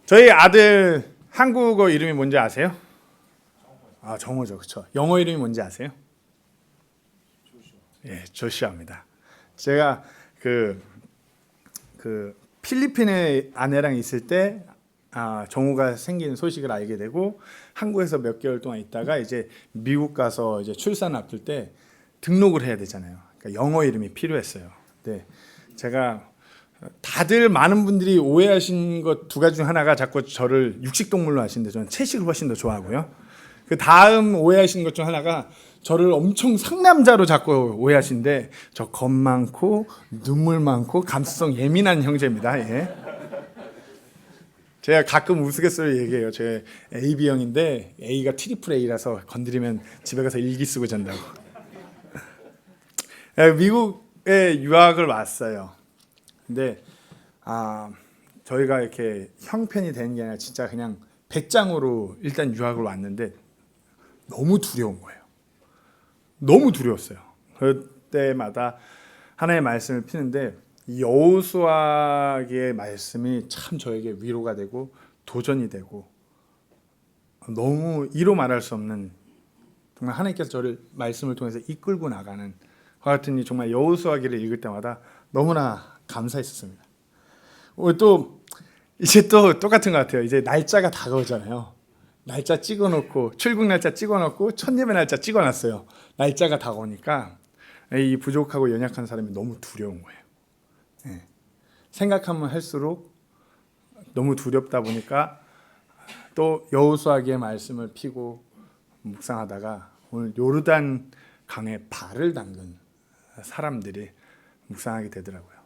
저희 아들 한국어 이름이 뭔지 아세요? 정어죠, 그렇죠. 영어 이름이 뭔지 아세요? 예, 조슈아입니다. 제가 그 필리핀에 아내랑 있을 때 정우가 생긴 소식을 알게 되고 한국에서 몇 개월 동안 있다가 이제 미국 가서 이제 출산 앞둘 때 등록을 해야 되잖아요. 그러니까 영어 이름이 필요했어요. 근데 제가 다들 많은 분들이 오해하신 것 두 가지 중 하나가 자꾸 저를 육식동물로 하시는데 저는 채식을 훨씬 더 좋아하고요. 그 다음 오해하시는 것 중 하나가 저를 엄청 상남자로 자꾸 오해하시는데 저 겁 많고 눈물 많고 감수성 예민한 형제입니다. 예. 제가 가끔 우스갯소리 얘기해요. 제 AB형인데 A가 트리플 A라서 건드리면 집에 가서 일기 쓰고 잔다고. 미국에 유학을 왔어요. 근데 저희가 이렇게 형편이 되는 게 아니라 진짜 그냥 배짱으로 일단 유학을 왔는데 너무 두려운 거예요. 너무 두려웠어요. 그때마다 하나의 말씀을 피는데 여호수아의 말씀이 참 저에게 위로가 되고 도전이 되고 너무 이로 말할 수 없는 정말 하나님께서 저를 말씀을 통해서 이끌고 나가는 것 같으니 정말 여호수아기를 읽을 때마다 너무나 감사했었습니다. 또 이제 또 똑같은 것 같아요. 이제 날짜가 다가오잖아요. 날짜 찍어놓고 출국 날짜 찍어놓고 첫 예배 날짜 찍어놨어요. 날짜가 다가오니까 이 부족하고 연약한 사람이 너무 두려운 거예요. 네. 생각하면 할수록 너무 두렵다 보니까 또 여호수아기의 말씀을 피고 묵상하다가 오늘 요르단 강에 발을 담근 사람들이 묵상하게 되더라고요.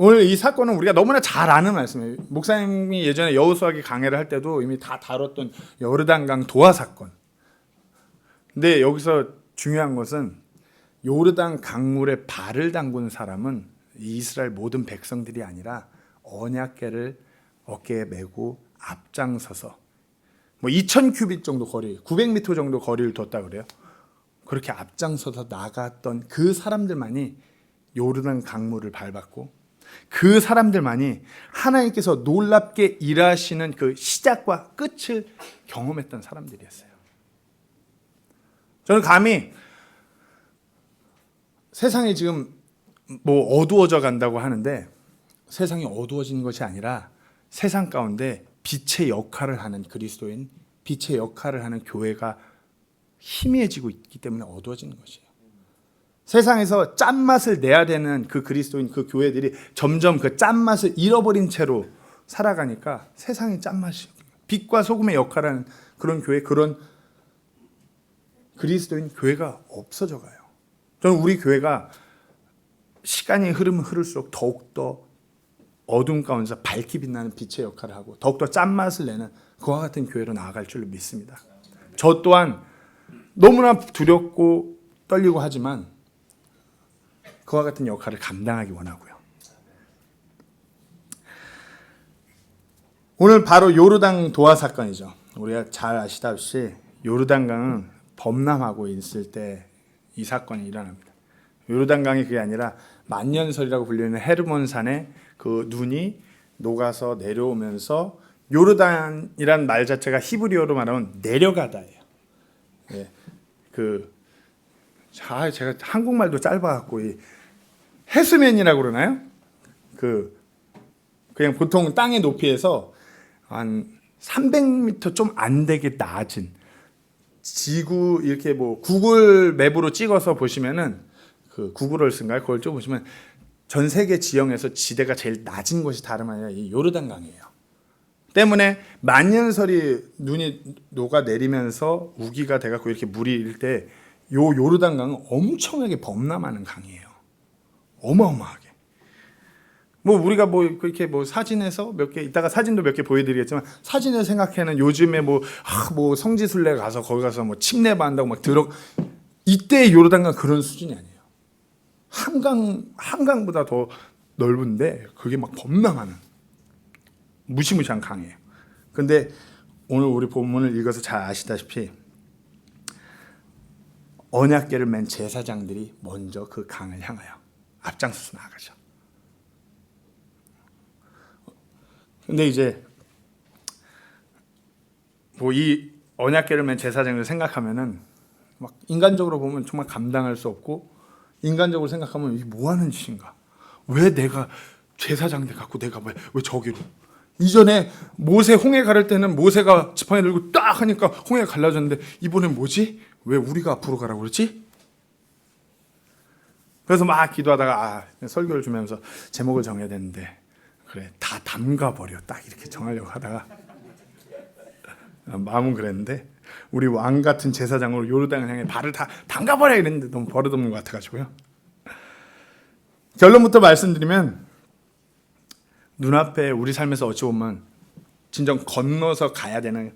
오늘 이 사건은 우리가 너무나 잘 아는 말씀이에요. 목사님이 예전에 여호수아기 강해를 할 때도 이미 다 다뤘던 요르단강 도하 사건. 근데 여기서 중요한 것은 요르단 강물에 발을 담근 사람은 이스라엘 모든 백성들이 아니라 언약궤를 어깨에 메고 앞장서서 2000 큐빗 정도 거리, 900m 정도 거리를 뒀다 그래요. 그렇게 앞장서서 나갔던 그 사람들만이 요르단 강물을 밟았고 그 사람들만이 하나님께서 놀랍게 일하시는 그 시작과 끝을 경험했던 사람들이었어요. 저는 감히 세상이 지금 어두워져 간다고 하는데 세상이 어두워지는 것이 아니라 세상 가운데 빛의 역할을 하는 그리스도인, 빛의 역할을 하는 교회가 희미해지고 있기 때문에 어두워지는 것이에요. 세상에서 짠맛을 내야 되는 그 그리스도인, 그 교회들이 점점 그 짠맛을 잃어버린 채로 살아가니까 세상의 짠맛이 빛과 소금의 역할을 하는 그런 교회, 그런 그리스도인 교회가 없어져 가요. 저는 우리 교회가 시간이 흐르면 흐를수록 더욱더 어둠 가운데서 밝게 빛나는 빛의 역할을 하고 더욱더 짠맛을 내는 그와 같은 교회로 나아갈 줄로 믿습니다. 저 또한 너무나 두렵고 떨리고 하지만 그와 같은 역할을 감당하기 원하고요. 오늘 바로 요르단 도하 사건이죠. 우리가 잘 아시다시피 요르단강은 범람하고 있을 때 이 사건이 일어납니다. 요르단강이 그게 아니라 만년설이라고 불리는 헤르몬산에 그 눈이 녹아서 내려오면서 요르단이란 말 자체가 히브리어로 말하면 내려가다예요. 예, 제가 한국말도 짧아갖고 해수면이라고 그러나요? 그냥 보통 땅의 높이에서 한 300m 좀 안 되게 낮은 지구 이렇게 구글 맵으로 찍어서 보시면은 그 구글 얼스인가요? 그걸 좀 보시면 전 세계 지형에서 지대가 제일 낮은 곳이 다름 아니라 이 요르단강이에요. 때문에 만년설이 눈이 녹아 내리면서 우기가 돼갖고 이렇게 물이 일 때 요 요르단강은 엄청나게 범람하는 강이에요. 어마어마하게. 우리가 그렇게 사진에서 몇 개 이따가 사진도 몇 개 보여드리겠지만 사진을 생각하는 요즘에 성지순례 가서 거기 가서 침례 받는다고 이때 요르단강 그런 수준이 아니에요. 한강보다 더 넓은데 그게 범람하는 무시무시한 강이에요. 근데 오늘 우리 본문을 읽어서 잘 아시다시피 언약궤를 맨 제사장들이 먼저 그 강을 향하여 앞장서서 나가죠. 근데 이제 뭐 이 언약궤를 맨 제사장을 생각하면은 막 인간적으로 보면 정말 감당할 수 없고, 인간적으로 생각하면 이게 뭐 하는 짓인가? 왜 내가 제사장대 갖고 내가 왜 저기로? 이전에 모세 홍해 가를 때는 모세가 지팡이 들고 딱 하니까 홍해가 갈라졌는데 이번엔 뭐지? 왜 우리가 앞으로 가라고 그러지? 그래서 막 기도하다가 설교를 주면서 제목을 정해야 되는데, 그래 다 담가버려, 딱 이렇게 정하려고 하다가 마음은 그랬는데, 우리 왕 같은 제사장으로 요르단을 향해 발을 다 담가버려 이랬는데 너무 버릇없는 것 같아가지고요. 결론부터 말씀드리면, 눈앞에 우리 삶에서 어찌 보면 진정 건너서 가야 되는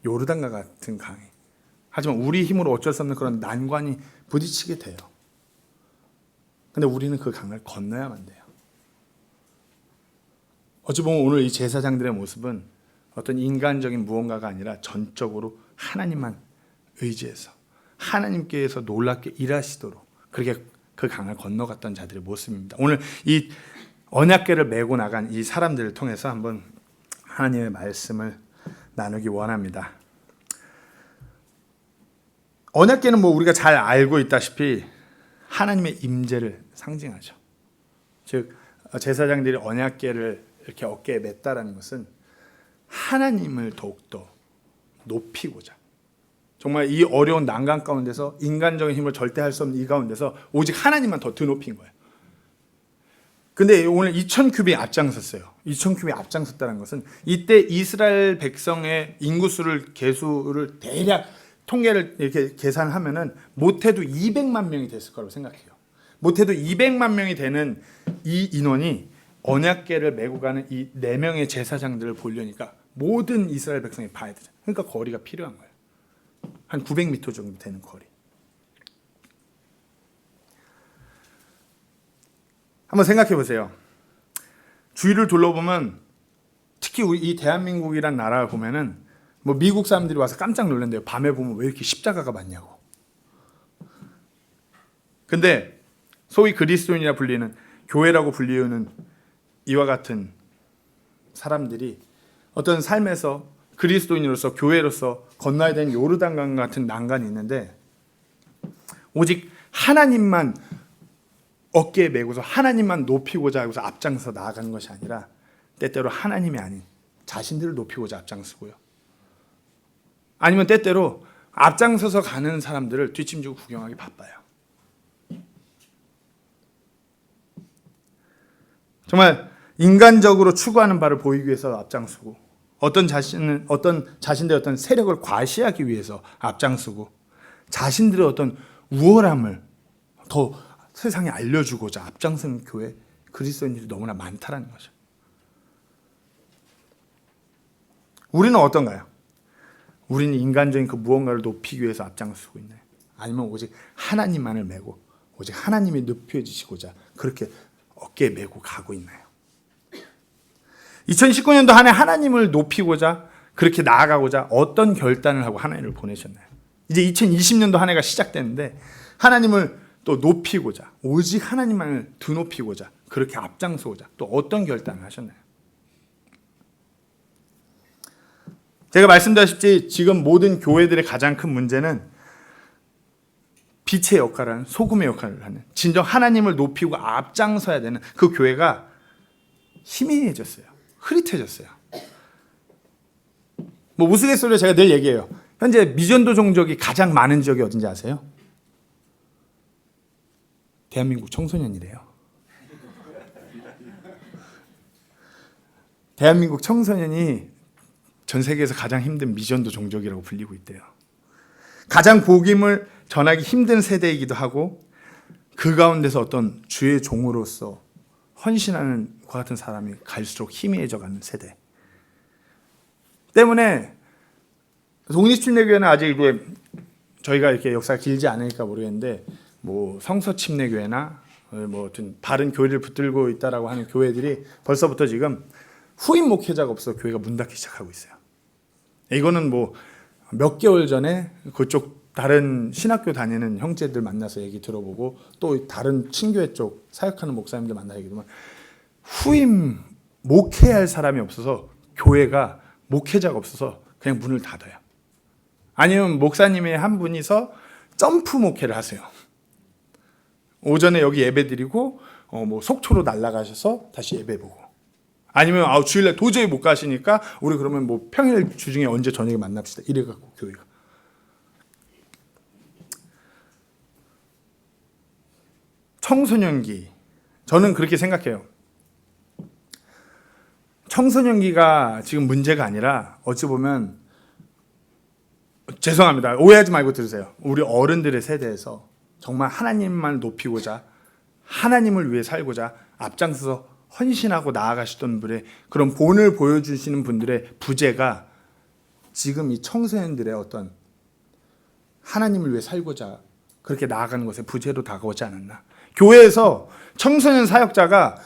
요르단과 같은 강이, 하지만 우리 힘으로 어쩔 수 없는 그런 난관이 부딪히게 돼요. 근데 우리는 그 강을 건너야만 돼요. 어찌 보면 오늘 이 제사장들의 모습은 어떤 인간적인 무언가가 아니라 전적으로 하나님만 의지해서 하나님께서 놀랍게 일하시도록 그렇게 그 강을 건너갔던 자들의 모습입니다. 오늘 이 언약궤를 메고 나간 이 사람들을 통해서 한번 하나님의 말씀을 나누기 원합니다. 언약궤는 뭐 우리가 잘 알고 있다시피 하나님의 임재를 상징하죠. 즉 제사장들이 언약궤를 이렇게 어깨에 맸다라는 것은 하나님을 더욱더 높이고자, 정말 이 어려운 난간 가운데서 인간적인 힘을 절대 할 수 없는 이 가운데서 오직 하나님만 더 드높인 거예요. 근데 오늘 2000큐빅이 앞장섰어요. 2000큐빅이 앞장섰다는 것은 이때 이스라엘 백성의 인구수를 개수를 대략 통계를 이렇게 계산하면은 못해도 200만 명이 됐을 거라고 생각해요. 못해도 200만 명이 되는 이 인원이 언약궤를 메고 가는 이 4명의 제사장들을 보려니까 모든 이스라엘 백성이 봐야 되죠. 그러니까 거리가 필요한 거예요. 한 900m 정도 되는 거리. 한번 생각해 보세요. 주위를 둘러보면, 특히 우리 이 대한민국이란 나라를 보면은 뭐 미국 사람들이 와서 깜짝 놀란대요. 밤에 보면 왜 이렇게 십자가가 많냐고. 근데 소위 그리스도인이라 불리는, 교회라고 불리우는 이와 같은 사람들이 어떤 삶에서 그리스도인으로서, 교회로서 건너야 되는 요르단강 같은 난간이 있는데, 오직 하나님만 어깨에 메고서 하나님만 높이고자 하고서 앞장서 나아가는 것이 아니라 때때로 하나님이 아닌 자신들을 높이고자 앞장서고요. 아니면 때때로 앞장서서 가는 사람들을 뒷짐지고 구경하기 바빠요. 정말 인간적으로 추구하는 바를 보이기 위해서 앞장서고, 어떤 자신들의 어떤 세력을 과시하기 위해서 앞장서고, 자신들의 어떤 우월함을 더 세상에 알려주고자 앞장서는 교회, 그리스도인들이 너무나 많다라는 거죠. 우리는 어떤가요? 우리는 인간적인 그 무언가를 높이기 위해서 앞장서고 있나요? 아니면 오직 하나님만을 메고 오직 하나님이 높여지시고자 그렇게 어깨에 메고 가고 있나요? 2019년도 한 해 하나님을 높이고자 그렇게 나아가고자 어떤 결단을 하고 한 해를 보내셨나요? 이제 2020년도 한 해가 시작됐는데 하나님을 또 높이고자, 오직 하나님만을 드높이고자 그렇게 앞장서고자 또 어떤 결단을 하셨나요? 제가 말씀드렸듯이 지금 모든 교회들의 가장 큰 문제는 빛의 역할을 하는, 소금의 역할을 하는, 진정 하나님을 높이고 앞장서야 되는 그 교회가 희미해졌어요. 흐릿해졌어요. 뭐 우스갯소리로 제가 늘 얘기해요. 현재 미전도 종족이 가장 많은 지역이 어딘지 아세요? 대한민국 청소년이래요. 대한민국 청소년이 전 세계에서 가장 힘든 미전도 종족이라고 불리고 있대요. 가장 복음을 전하기 힘든 세대이기도 하고, 그 가운데서 어떤 주의 종으로서 헌신하는 것 같은 사람이 갈수록 희미해져가는 세대 때문에 독립침례교회는 아직 저희가 이렇게 역사가 길지 않으니까 모르겠는데, 뭐 성서침례교회나 뭐 다른 교회를 붙들고 있다라고 하는 교회들이 벌써부터 지금 후임 목회자가 없어 교회가 문 닫기 시작하고 있어요. 이거는 뭐 몇 개월 전에 그쪽 다른 신학교 다니는 형제들 만나서 얘기 들어보고, 또 다른 친교회 쪽 사역하는 목사님들 만나 얘기 들으면 후임 목회할 사람이 없어서, 교회가 목회자가 없어서 그냥 문을 닫아요. 아니면 목사님의 한 분이서 점프 목회를 하세요. 오전에 여기 예배 드리고 뭐 속초로 날아가셔서 다시 예배 보고. 아니면 주일날 도저히 못 가시니까 우리 그러면 뭐 평일 주중에 언제 저녁에 만납시다. 이래갖고 교회가. 청소년기. 저는 그렇게 생각해요. 청소년기가 지금 문제가 아니라 어찌 보면 죄송합니다. 오해하지 말고 들으세요. 우리 어른들의 세대에서 정말 하나님만 높이고자 하나님을 위해 살고자 앞장서서 헌신하고 나아가시던 분의 그런 본을 보여주시는 분들의 부재가 지금 이 청소년들의 어떤 하나님을 위해 살고자 그렇게 나아가는 것에 부재로 다가오지 않았나. 교회에서 청소년 사역자가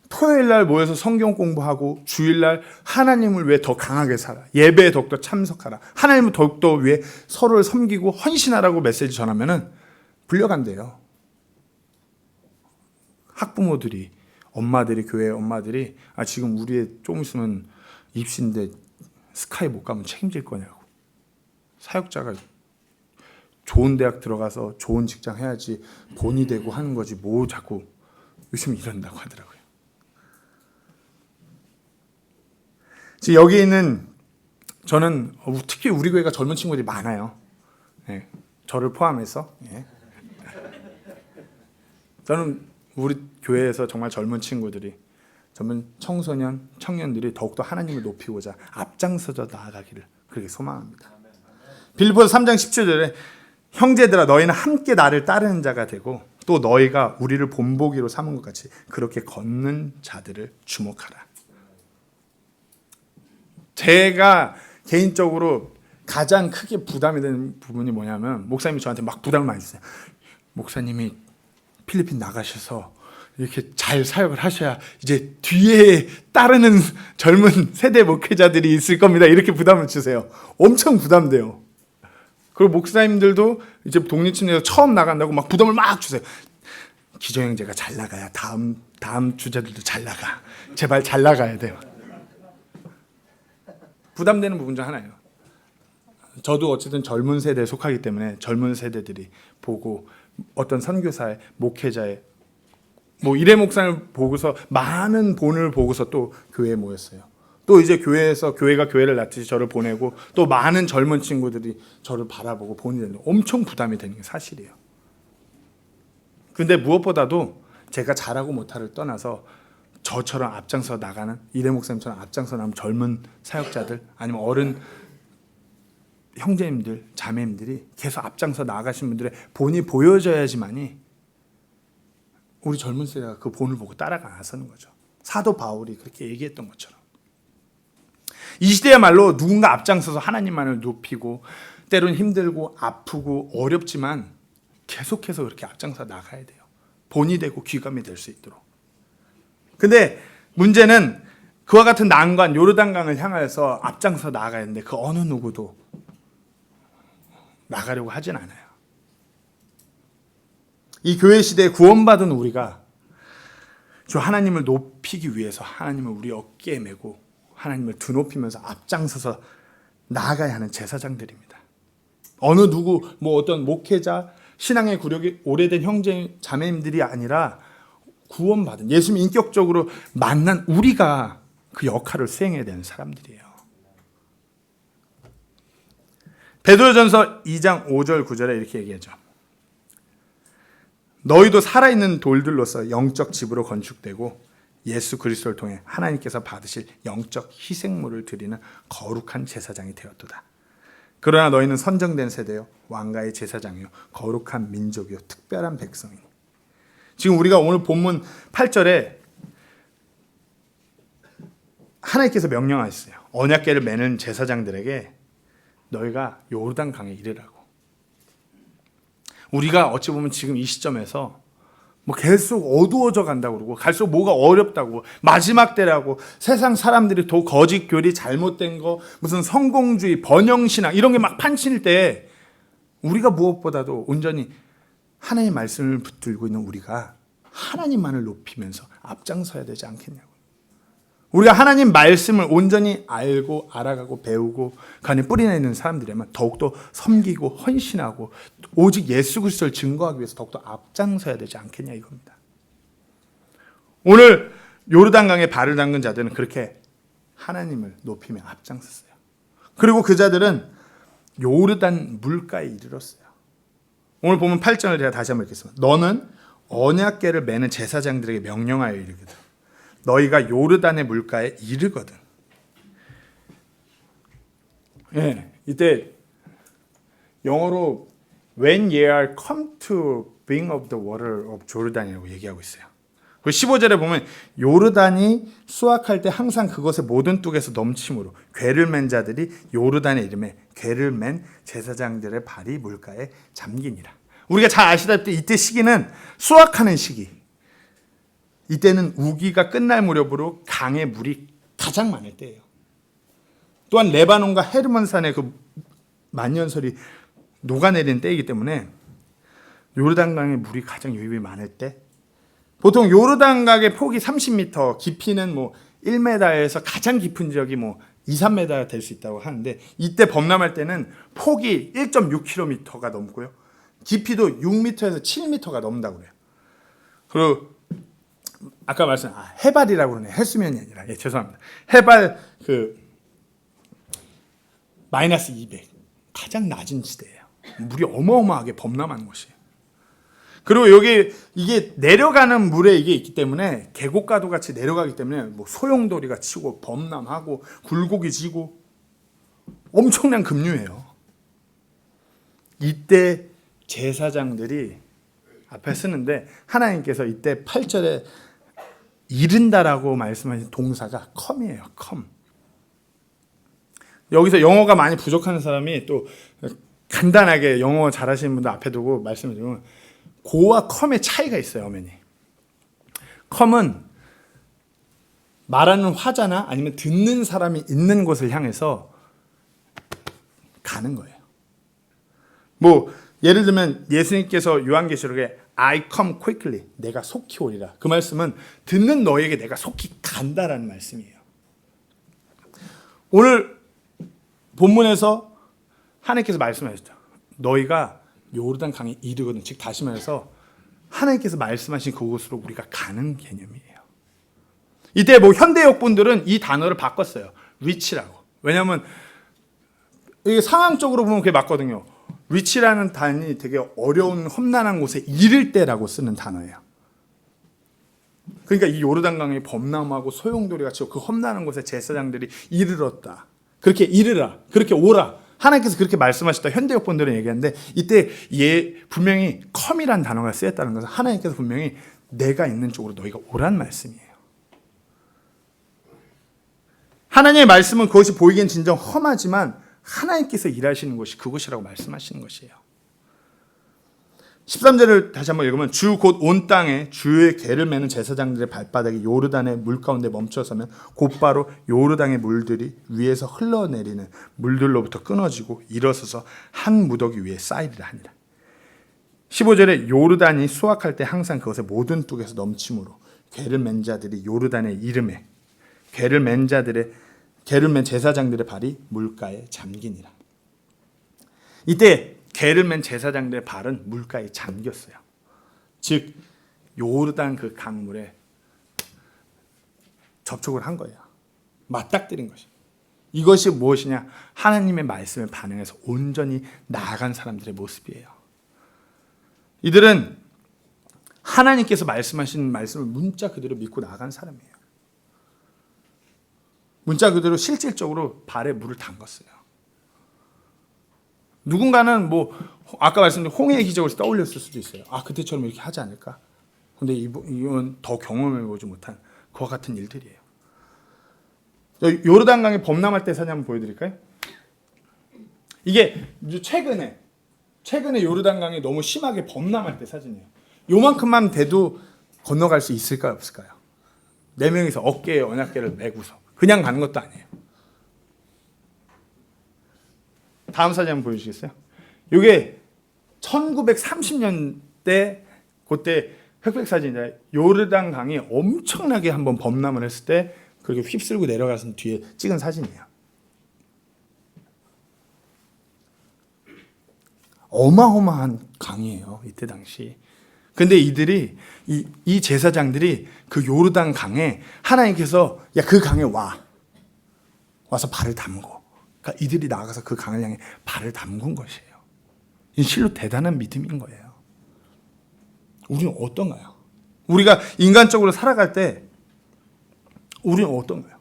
토요일날 모여서 성경 공부하고 주일날 하나님을 위해 더 강하게 살아. 예배에 더욱더 참석하라. 하나님을 더욱더 위해 서로를 섬기고 헌신하라고 메시지 전하면은 불려간대요. 학부모들이, 엄마들이, 교회 엄마들이 지금 우리 애 좀 있으면 입시인데 스카이 못 가면 책임질 거냐고. 사역자가 좋은 대학 들어가서 좋은 직장 해야지 본이 되고 하는 거지 뭐 자꾸 요즘 이런다고 하더라고요. 지금 여기 있는 저는 특히 우리 교회가 젊은 친구들이 많아요. 네, 저를 포함해서. 네. 저는 우리 교회에서 정말 젊은 친구들이, 젊은 청소년, 청년들이 더욱더 하나님을 높이고자 앞장서서 나아가기를 그렇게 소망합니다. 빌립보서 3장 17절에 형제들아 너희는 함께 나를 따르는 자가 되고 또 너희가 우리를 본보기로 삼은 것 같이 그렇게 걷는 자들을 주목하라. 제가 개인적으로 가장 크게 부담이 되는 부분이 뭐냐면 목사님이 저한테 막 부담을 많이 주세요. 목사님이 필리핀 나가셔서 이렇게 잘 사역을 하셔야 이제 뒤에 따르는 젊은 세대 목회자들이 있을 겁니다. 이렇게 부담을 주세요. 엄청 부담돼요. 그리고 목사님들도 이제 독립침에서 처음 나간다고 막 부담을 막 주세요. 기조형제가 잘 나가야 다음 주자들도 잘 나가. 제발 잘 나가야 돼요. 부담되는 부분 중 하나예요. 저도 어쨌든 젊은 세대에 속하기 때문에 젊은 세대들이 보고 어떤 선교사의 목회자의 뭐 일회 목사를 보고서 많은 본을 보고서 또 교회에 모였어요. 또 이제 교회에서 교회가 교회를 낳듯이 저를 보내고 또 많은 젊은 친구들이 저를 바라보고 본이 되는 엄청 부담이 되는 게 사실이에요. 근데 무엇보다도 제가 잘하고 못하를 떠나서 저처럼 앞장서 나가는 일회 목사님처럼 앞장서 나가는 젊은 사역자들 아니면 어른 형제님들, 자매님들이 계속 앞장서 나아가신 분들의 본이 보여져야지만이 우리 젊은 세대가 그 본을 보고 따라가 나서는 거죠. 사도 바울이 그렇게 얘기했던 것처럼. 이 시대야말로 누군가 앞장서서 하나님만을 높이고 때로는 힘들고 아프고 어렵지만 계속해서 그렇게 앞장서 나가야 돼요. 본이 되고 귀감이 될 수 있도록. 근데 문제는 그와 같은 난관 요르단강을 향하여서 앞장서 나아가야 하는데 그 어느 누구도 나가려고 하진 않아요. 이 교회 시대에 구원받은 우리가 주 하나님을 높이기 위해서 하나님을 우리 어깨에 메고 하나님을 드높이면서 앞장서서 나아가야 하는 제사장들입니다. 어느 누구 뭐 어떤 목회자 신앙의 구력이 오래된 형제 자매님들이 아니라 구원받은 예수님 인격적으로 만난 우리가 그 역할을 수행해야 되는 사람들이에요. 베드로전서 2장 5절 9절에 이렇게 얘기하죠. 너희도 살아있는 돌들로서 영적 집으로 건축되고 예수 그리스도를 통해 하나님께서 받으실 영적 희생물을 드리는 거룩한 제사장이 되었도다. 그러나 너희는 선정된 세대요 왕가의 제사장이요 거룩한 민족이요 특별한 백성이니. 지금 우리가 오늘 본문 8절에 하나님께서 명령하셨어요. 언약궤를 매는 제사장들에게 너희가 요르단 강에 이르라고. 우리가 어찌 보면 지금 이 시점에서 뭐 계속 어두워져 간다고 그러고 갈수록 뭐가 어렵다고 마지막 때라고 세상 사람들이 더 거짓 교리 잘못된 거 무슨 성공주의 번영신앙 이런 게 막 판칠 때 우리가 무엇보다도 온전히 하나님의 말씀을 붙들고 있는 우리가 하나님만을 높이면서 앞장서야 되지 않겠냐고. 우리가 하나님 말씀을 온전히 알고 알아가고 배우고 그 안에 뿌리내는 사람들이라면 더욱더 섬기고 헌신하고 오직 예수 그리스도를 증거하기 위해서 더욱더 앞장서야 되지 않겠냐 이겁니다. 오늘 요르단강에 발을 담근 자들은 그렇게 하나님을 높이며 앞장섰어요. 그리고 그 자들은 요르단 물가에 이르렀어요. 오늘 보면 8절을 제가 다시 한번 읽겠습니다. 너는 언약궤를 매는 제사장들에게 명령하여 이르거든 너희가 요르단의 물가에 이르거든. 예, 이때 영어로 when ye are come to bring of the water of Jordan이라고 얘기하고 있어요. 그 15절에 보면 요르단이 수확할 때 항상 그것의 모든 뚝에서 넘침으로 궤를 맨 자들이 요르단의 이름에 궤를 맨 제사장들의 발이 물가에 잠기니라. 우리가 잘 아시다시피 이때 시기는 수확하는 시기. 이때는 우기가 끝날 무렵으로 강의 물이 가장 많을 때예요. 또한 레바논과 헤르몬산의 그 만년설이 녹아내리는 때이기 때문에 요르단강의 물이 가장 유입이 많을 때 보통 요르단강의 폭이 30m, 깊이는 뭐 1m에서 가장 깊은 지역이 뭐 2, 3m 될 수 있다고 하는데 이때 범람할 때는 폭이 1.6km가 넘고요. 깊이도 6m에서 7m가 넘는다고 그래요. 그리고 아까 해발이라고 그러네. 해수면이 아니라. 예, 죄송합니다. 해발 마이너스 200. 가장 낮은 지대예요. 물이 어마어마하게 범람하는 곳이에요. 그리고 이게 내려가는 물에 이게 있기 때문에 계곡가도 같이 내려가기 때문에 뭐 소용돌이가 치고 범람하고 굴곡이 지고 엄청난 급류예요. 이때 제사장들이 앞에 쓰는데 하나님께서 이때 8절에 이른다라고 말씀하신 동사가 come이에요. come. 여기서 영어가 많이 부족한 사람이 또 간단하게 영어 잘하시는 분들 앞에 두고 말씀을 드리면 go와 come의 차이가 있어요. 어머니. come은 말하는 화자나 아니면 듣는 사람이 있는 곳을 향해서 가는 거예요. 뭐 예를 들면 예수님께서 요한계시록에 I come quickly, 내가 속히 오리라. 그 말씀은 듣는 너에게 내가 속히 간다라는 말씀이에요. 오늘 본문에서 하나님께서 말씀하셨죠. 너희가 요르단 강에 이르거든. 즉 다시 말해서 하나님께서 말씀하신 그곳으로 우리가 가는 개념이에요. 이때 뭐 현대역 분들은 이 단어를 바꿨어요. reach라고. 왜냐하면 이게 상황적으로 보면 그게 맞거든요. reach라는 단이 되게 어려운 험난한 곳에 이를 때라고 쓰는 단어예요. 그러니까 이 요르단강이 범람하고 소용돌이 같이 그 험난한 곳에 제사장들이 이르렀다. 그렇게 이르라. 그렇게 오라. 하나님께서 그렇게 말씀하셨다. 현대역 분들은 얘기하는데 이때 분명히 come이라는 단어가 쓰였다는 것은 하나님께서 분명히 내가 있는 쪽으로 너희가 오란 말씀이에요. 하나님의 말씀은 그것이 보이기엔 진정 험하지만 하나님께서 일하시는 것이 그것이라고 말씀하시는 것이에요. 13절을 다시 한번 읽으면 주 곧 온 땅에 주의 궤를 매는 제사장들의 발바닥이 요르단의 물 가운데 멈춰서면 곧바로 요르단의 물들이 위에서 흘러내리는 물들로부터 끊어지고 일어서서 한 무더기 위에 쌓이리라 하니라. 15절에 요르단이 수확할 때 항상 그것의 모든 뚝에서 넘침으로 궤를 맨 자들이 요르단의 이름에 궤를 맨 제사장들의 발이 물가에 잠기니라. 이때 궤를 맨 제사장들의 발은 물가에 잠겼어요. 즉 요르단 그 강물에 접촉을 한 거예요. 맞닥뜨린 것이. 이것이 무엇이냐? 하나님의 말씀에 반응해서 온전히 나아간 사람들의 모습이에요. 이들은 하나님께서 말씀하신 말씀을 문자 그대로 믿고 나아간 사람이에요. 문자 그대로 실질적으로 발에 물을 담갔어요. 누군가는 뭐 아까 말씀드린 홍해의 기적을 떠올렸을 수도 있어요. 아 그때처럼 이렇게 하지 않을까? 근데 이건 더 경험해보지 못한 그와 같은 일들이에요. 요르단강에 범람할 때 사진 한번 보여드릴까요? 이게 최근에 요르단강이 너무 심하게 범람할 때 사진이에요. 요만큼만 돼도 건너갈 수 있을까요? 없을까요? 4명이서 어깨에 언약궤를 메고서 그냥 가는 것도 아니에요. 다음 사진 한번 보여주시겠어요? 이게 1930년대 그때 흑백 사진인데 요르단 강이 엄청나게 한번 범람을 했을 때 그렇게 휩쓸고 내려가서 뒤에 찍은 사진이에요. 어마어마한 강이에요, 이때 당시. 근데 이들이 이 제사장들이 그 요르단 강에 하나님께서 야 그 강에 와서 발을 담고, 그러니까 이들이 나가서 그 강을 향해 발을 담근 것이에요. 이 실로 대단한 믿음인 거예요. 우리는 어떤가요? 우리가 인간적으로 살아갈 때 우리는 어떤가요?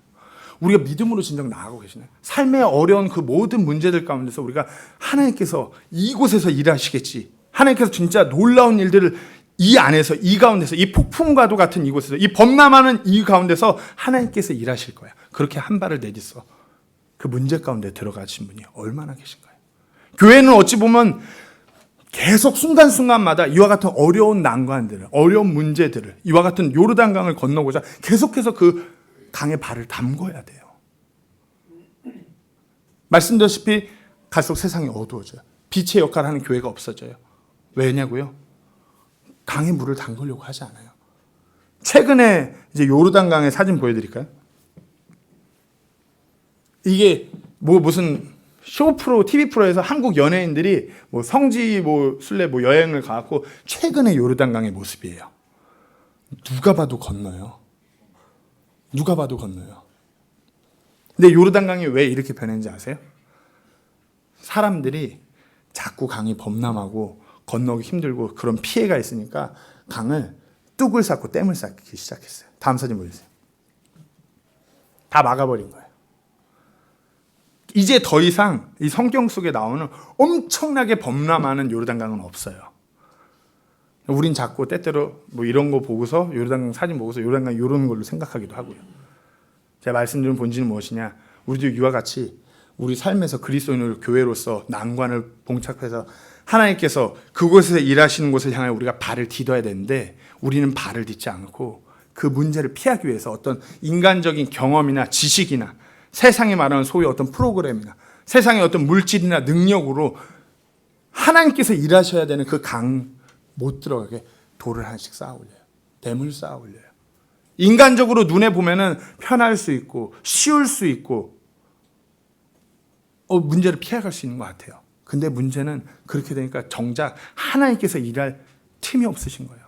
우리가 믿음으로 진정 나아가고 계시나요? 삶의 어려운 그 모든 문제들 가운데서 우리가 하나님께서 이곳에서 일하시겠지, 하나님께서 진짜 놀라운 일들을 이 안에서, 이 가운데서, 이 폭풍과도 같은 이곳에서, 이 범람하는 이 가운데서 하나님께서 일하실 거야, 그렇게 한 발을 내딛어 그 문제 가운데 들어가신 분이 얼마나 계신가요? 교회는 어찌 보면 계속 순간순간마다 이와 같은 어려운 난관들을, 어려운 문제들을, 이와 같은 요르단강을 건너고자 계속해서 그 강에 발을 담궈야 돼요. 말씀드렸다시피 갈수록 세상이 어두워져요. 빛의 역할을 하는 교회가 없어져요. 왜냐고요? 강에 물을 담그려고 하지 않아요. 최근에 이제 요르단강의 사진 보여드릴까요? 이게 무슨 쇼 프로, TV 프로에서 한국 연예인들이 성지 순례 여행을 가고 최근에 요르단강의 모습이에요. 누가 봐도 건너요. 누가 봐도 건너요. 근데 요르단강이 왜 이렇게 변했는지 아세요? 사람들이 자꾸 강이 범람하고 건너기 힘들고 그런 피해가 있으니까 강을 뚝을 쌓고 댐을 쌓기 시작했어요. 다음 사진 보여주세요. 다 막아버린 거예요. 이제 더 이상 이 성경 속에 나오는 엄청나게 범람하는 요르단강은 없어요. 우린 자꾸 때때로 이런 거 보고서, 요르단강 사진 보고서 요르단강 이런 걸로 생각하기도 하고요. 제가 말씀드린 본질은 무엇이냐? 우리도 이와 같이 우리 삶에서 그리스도인으로 교회로서 난관을 봉착해서 하나님께서 그곳에서 일하시는 곳을 향해 우리가 발을 디뎌야 되는데, 우리는 발을 딛지 않고 그 문제를 피하기 위해서 어떤 인간적인 경험이나 지식이나 세상이 말하는 소위 어떤 프로그램이나 세상의 어떤 물질이나 능력으로 하나님께서 일하셔야 되는 그 강 못 들어가게 돌을 하나씩 쌓아 올려요. 댐을 쌓아 올려요. 인간적으로 눈에 보면은 편할 수 있고 쉬울 수 있고 문제를 피해갈 수 있는 것 같아요. 근데 문제는 그렇게 되니까 정작 하나님께서 일할 틈이 없으신 거예요.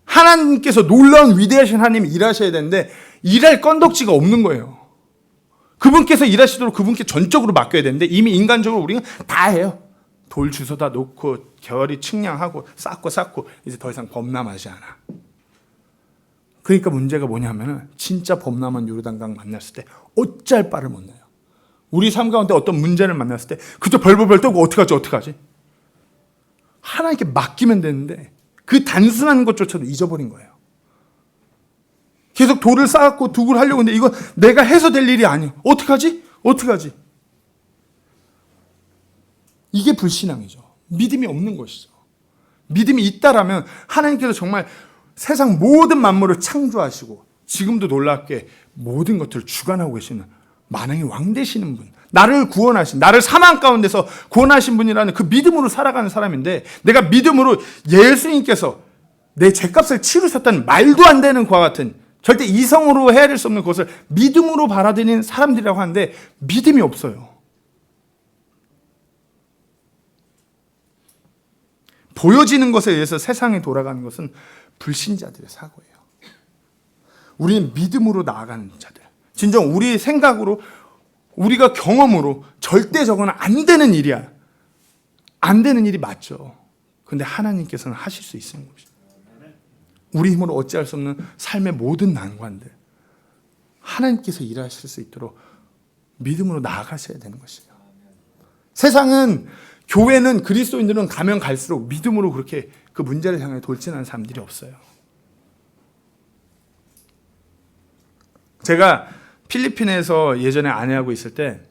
하나님께서 놀라운 위대하신 하나님이 일하셔야 되는데 일할 건덕지가 없는 거예요. 그분께서 일하시도록 그분께 전적으로 맡겨야 되는데 이미 인간적으로 우리는 다 해요. 돌 주워다 놓고 결이 측량하고 쌓고 이제 더 이상 범람하지 않아. 그러니까 문제가 뭐냐면은 진짜 범람한 요르단강 만났을 때 어찌할 바를 못 내요. 우리 삶 가운데 어떤 문제를 만났을 때 그저 벌벌벌 떨고 어떡하지? 하나님께 맡기면 되는데 그 단순한 것조차도 잊어버린 거예요. 계속 돌을 쌓고 두고 하려고 했는데 이거 내가 해서 될 일이 아니에요. 어떡하지? 이게 불신앙이죠. 믿음이 없는 것이죠. 믿음이 있다라면 하나님께서 정말 세상 모든 만물을 창조하시고 지금도 놀랍게 모든 것들을 주관하고 계시는 만왕의 왕 되시는 분, 나를 구원하신, 나를 사망 가운데서 구원하신 분이라는 그 믿음으로 살아가는 사람인데, 내가 믿음으로 예수님께서 내 죄값을 치르셨다는 말도 안 되는 그와 같은 절대 이성으로 헤아릴 수 없는 것을 믿음으로 받아들이는 사람들이라고 하는데 믿음이 없어요. 보여지는 것에 의해서 세상이 돌아가는 것은 불신자들의 사고예요. 우리는 믿음으로 나아가는 자들, 진정 우리의 생각으로, 우리가 경험으로 절대 저거는 안 되는 일이야, 안 되는 일이 맞죠. 근데 하나님께서는 하실 수 있는 것이죠. 우리 힘으로 어찌할 수 없는 삶의 모든 난관들 하나님께서 일하실 수 있도록 믿음으로 나아가셔야 되는 것이에요. 세상은, 교회는, 그리스도인들은 가면 갈수록 믿음으로 그렇게 그 문제를 향해 돌진하는 사람들이 없어요. 제가 필리핀에서 예전에 아내하고 있을 때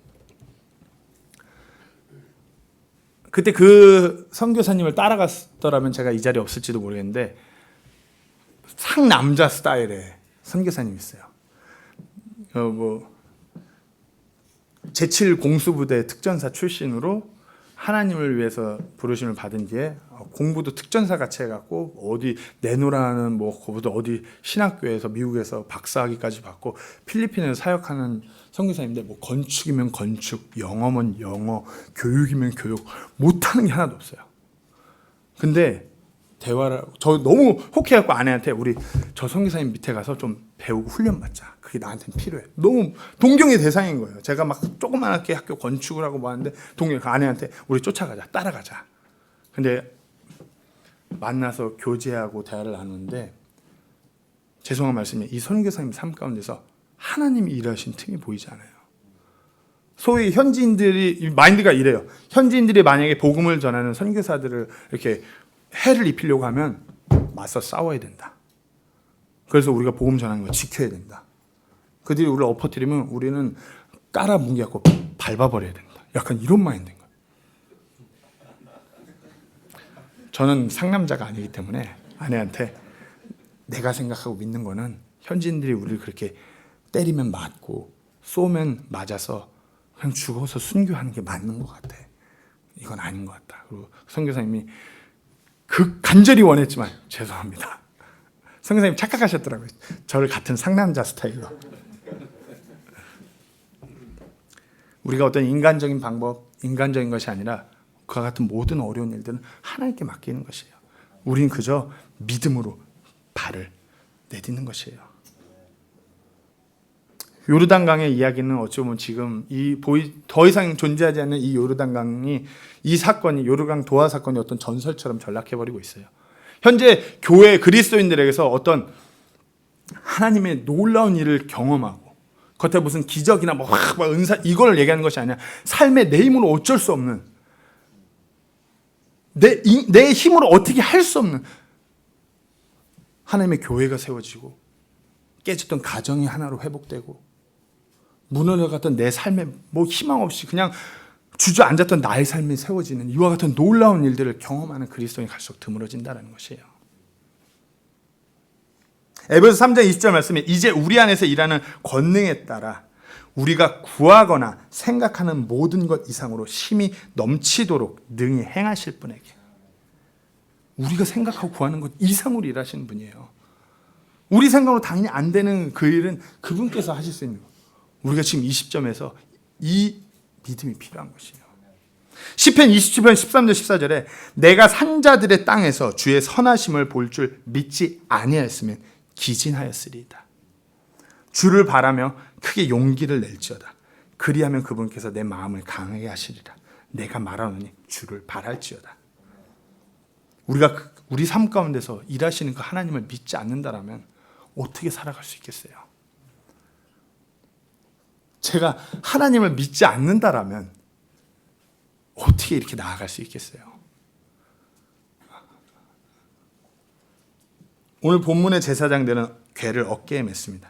그때 그 선교사님을 따라갔더라면 제가 이 자리에 없을지도 모르겠는데 상남자 스타일의 선교사님이 있어요. 제7 공수부대 특전사 출신으로 하나님을 위해서 부르심을 받은 뒤에 공부도 특전사 같이 해갖고 어디 내노라는 뭐 거기도 어디 신학교에서 미국에서 박사학위까지 받고 필리핀에서 사역하는 선교사님인데 뭐 건축이면 건축, 영어면 영어, 교육이면 교육 못하는 게 하나도 없어요. 근데 대화를 저 너무 혹해갖고 아내한테 우리 저 선교사님 밑에 가서 좀 배우고 훈련 받자. 그게 나한테는 필요해. 너무 동경의 대상인 거예요. 제가 막 조그맣게 학교 건축을 하고 뭐 하는데 그 아내한테 우리 쫓아가자, 따라가자. 근데 만나서 교제하고 대화를 나누는데 죄송한 말씀이 이 선교사님 삶 가운데서 하나님이 일하신 틈이 보이지 않아요. 소위 현지인들이 마인드가 이래요. 현지인들이 만약에 복음을 전하는 선교사들을 이렇게 해를 입히려고 하면 맞서 싸워야 된다. 그래서 우리가 복음 전하는 걸 지켜야 된다. 그들이 우리를 엎어뜨리면 우리는 깔아뭉개고 밟아버려야 된다. 약간 이런 마인드인 거예요. 저는 상남자가 아니기 때문에 아내한테 내가 생각하고 믿는 거는 현지인들이 우리를 그렇게 때리면 맞고 쏘면 맞아서 그냥 죽어서 순교하는 게 맞는 것 같아. 이건 아닌 것 같다. 그리고 선교사님이 간절히 원했지만 죄송합니다. 선교사님 착각하셨더라고요. 저를 같은 상남자 스타일로. 우리가 어떤 인간적인 방법, 인간적인 것이 아니라 그와 같은 모든 어려운 일들은 하나님께 맡기는 것이에요. 우린 그저 믿음으로 발을 내딛는 것이에요. 요르단강의 이야기는 어찌 보면 지금 더 이상 존재하지 않는 이 요르단강이 이 사건이 요르단 도하 사건이 어떤 전설처럼 전락해버리고 있어요. 현재 교회 그리스도인들에게서 어떤 하나님의 놀라운 일을 경험하고 겉에 무슨 기적이나 뭐 은사 이걸 얘기하는 것이 아니라 삶의 내 힘으로 어쩔 수 없는 내 힘으로 어떻게 할 수 없는 하나님의 교회가 세워지고 깨졌던 가정이 하나로 회복되고 무너져갔던 내 삶에 뭐 희망 없이 그냥 주저앉았던 나의 삶이 세워지는 이와 같은 놀라운 일들을 경험하는 그리스도인이 갈수록 드물어진다는 것이에요. 에베소 3장 20절 말씀에 이제 우리 안에서 일하는 권능에 따라 우리가 구하거나 생각하는 모든 것 이상으로 힘이 넘치도록 능히 행하실 분에게 우리가 생각하고 구하는 것 이상으로 일하시는 분이에요. 우리 생각으로 당연히 안 되는 그 일은 그분께서 하실 수 있는 거예요. 우리가 지금 이 시점에서 이 믿음이 필요한 것이에요. 시편 27편 13절 14절에 내가 산자들의 땅에서 주의 선하심을 볼 줄 믿지 아니하였으면 기진하였으리이다. 주를 바라며 크게 용기를 낼지어다. 그리하면 그분께서 내 마음을 강하게 하시리라. 내가 말하노니 주를 바랄지어다. 우리가 우리 삶 가운데서 일하시는 그 하나님을 믿지 않는다라면 어떻게 살아갈 수 있겠어요? 제가 하나님을 믿지 않는다라면 어떻게 이렇게 나아갈 수 있겠어요? 오늘 본문의 제사장들은 궤를 어깨에 맸습니다.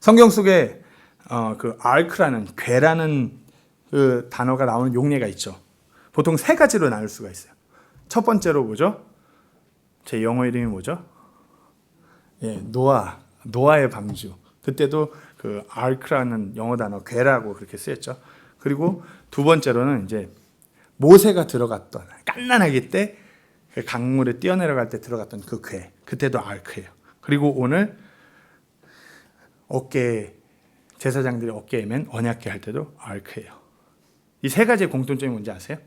성경 속에 그 아크라는 궤라는 그 단어가 나오는 용례가 있죠. 보통 세 가지로 나눌 수가 있어요. 첫 번째로 뭐죠? 제 영어 이름이 뭐죠? 예, 노아의 방주. 그때도 그 아크라는 영어 단어 궤라고 그렇게 쓰였죠. 그리고 두 번째로는 이제 모세가 들어갔던 갓난아기 때 그 강물에 뛰어내려갈 때 들어갔던 그 궤. 그때도 아크예요. 그리고 오늘 제사장들이 어깨에 맨 언약궤 할 때도 아크예요. 이 세 가지의 공통점이 뭔지 아세요?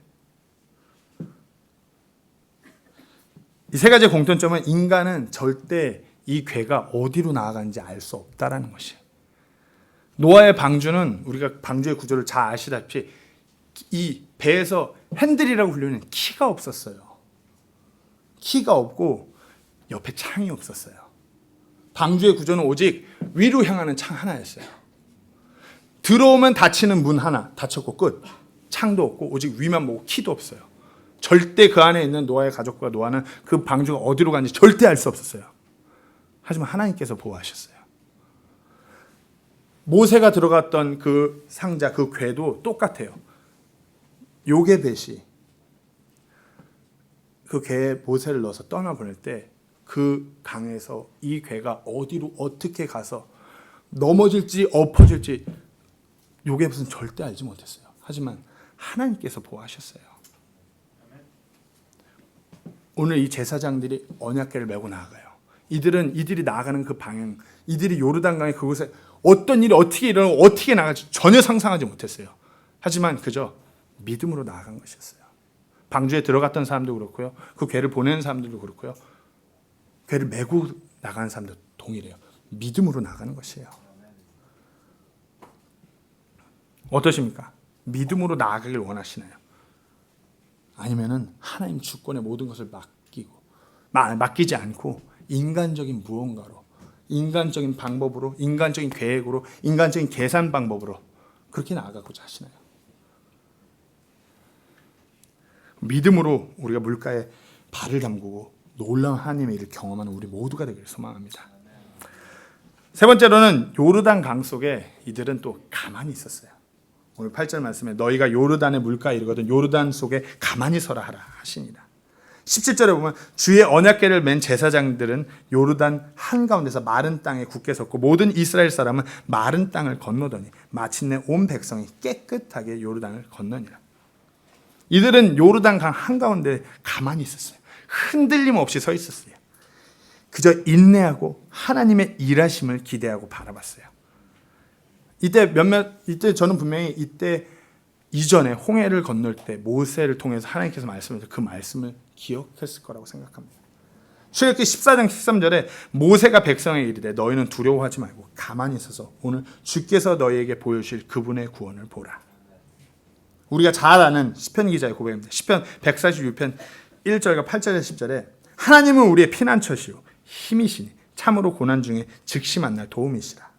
이 세 가지의 공통점은 인간은 절대 이 궤가 어디로 나아가는지 알 수 없다라는 것이에요. 노아의 방주는 우리가 방주의 구조를 잘 아시다시피 이 배에서 핸들이라고 불리는 키가 없었어요. 키가 없고 옆에 창이 없었어요. 방주의 구조는 오직 위로 향하는 창 하나였어요. 들어오면 닫히는 문 하나, 닫혔고 끝. 창도 없고 오직 위만 보고 키도 없어요. 절대 그 안에 있는 노아의 가족과 노아는 그 방주가 어디로 가는지 절대 알 수 없었어요. 하지만 하나님께서 보호하셨어요. 모세가 들어갔던 그 상자, 그 궤도 똑같아요. 요게벳이 그 궤에 모세를 넣어서 떠나보낼 때 그 강에서 이 궤가 어디로 어떻게 가서 넘어질지 엎어질지 요게벳은 절대 알지 못했어요. 하지만 하나님께서 보호하셨어요. 오늘 이 제사장들이 언약궤를 메고 나아가요. 이들이 나아가는 그 방향, 이들이 요르단강의 그곳에 어떤 일이 어떻게 일어나고 어떻게 나갈지 전혀 상상하지 못했어요. 하지만 그저 믿음으로 나아간 것이었어요. 방주에 들어갔던 사람도 그렇고요. 그 궤를 보내는 사람들도 그렇고요. 궤를 메고 나가는 사람도 동일해요. 믿음으로 나가는 것이에요. 어떠십니까? 믿음으로 나아가길 원하시나요? 아니면은 하나님 주권의 모든 것을 맡기지 않고 인간적인 무언가로, 인간적인 방법으로, 인간적인 계획으로, 인간적인 계산 방법으로 그렇게 나아가고자 하시나요? 믿음으로 우리가 물가에 발을 담그고 놀라운 하나님의 일을 경험하는 우리 모두가 되기를 소망합니다. 세 번째로는 요르단 강 속에 이들은 또 가만히 있었어요. 오늘 8절 말씀에 너희가 요르단의 물가에 이르거든 요르단 속에 가만히 서라 하라 하시니라. 17절에 보면 주의 언약궤를 맨 제사장들은 요르단 한가운데서 마른 땅에 굳게 섰고 모든 이스라엘 사람은 마른 땅을 건너더니 마침내 온 백성이 깨끗하게 요르단을 건너니라. 이들은 요르단 강 한가운데 가만히 있었어요. 흔들림 없이 서 있었어요. 그저 인내하고 하나님의 일하심을 기대하고 바라봤어요. 이때 저는 분명히 이때 이전에 홍해를 건널 때 모세를 통해서 하나님께서 말씀하셔서 그 말씀을 기억했을 거라고 생각합니다. 출애굽기 14장 13절에 모세가 백성에게 이르되 너희는 두려워하지 말고 가만히 있어서 오늘 주께서 너희에게 보여주실 그분의 구원을 보라. 우리가 잘 아는 시편 기자의 고백입니다. 시편 146편 1절과 8절에 10절에 하나님은 우리의 피난처시오 힘이시니 참으로 고난 중에 즉시 만날 도움이시라.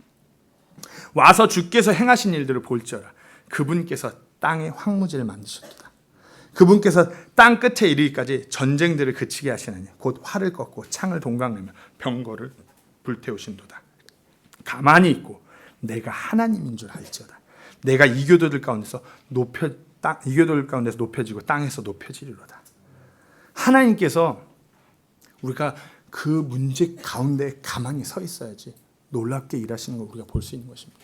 와서 주께서 행하신 일들을 볼지어다. 그분께서 땅의 황무지를 만드셨도다. 그분께서 땅 끝에 이르기까지 전쟁들을 그치게 하시나니 곧 활을 꺾고 창을 동강내며 병거를 불태우신도다. 가만히 있고 내가 하나님인 줄 알지어다. 내가 이교도들 가운데서 높여지고 땅에서 높여지리로다. 하나님께서 우리가 그 문제 가운데 가만히 서 있어야지 놀랍게 일하시는 걸 우리가 볼 수 있는 것입니다.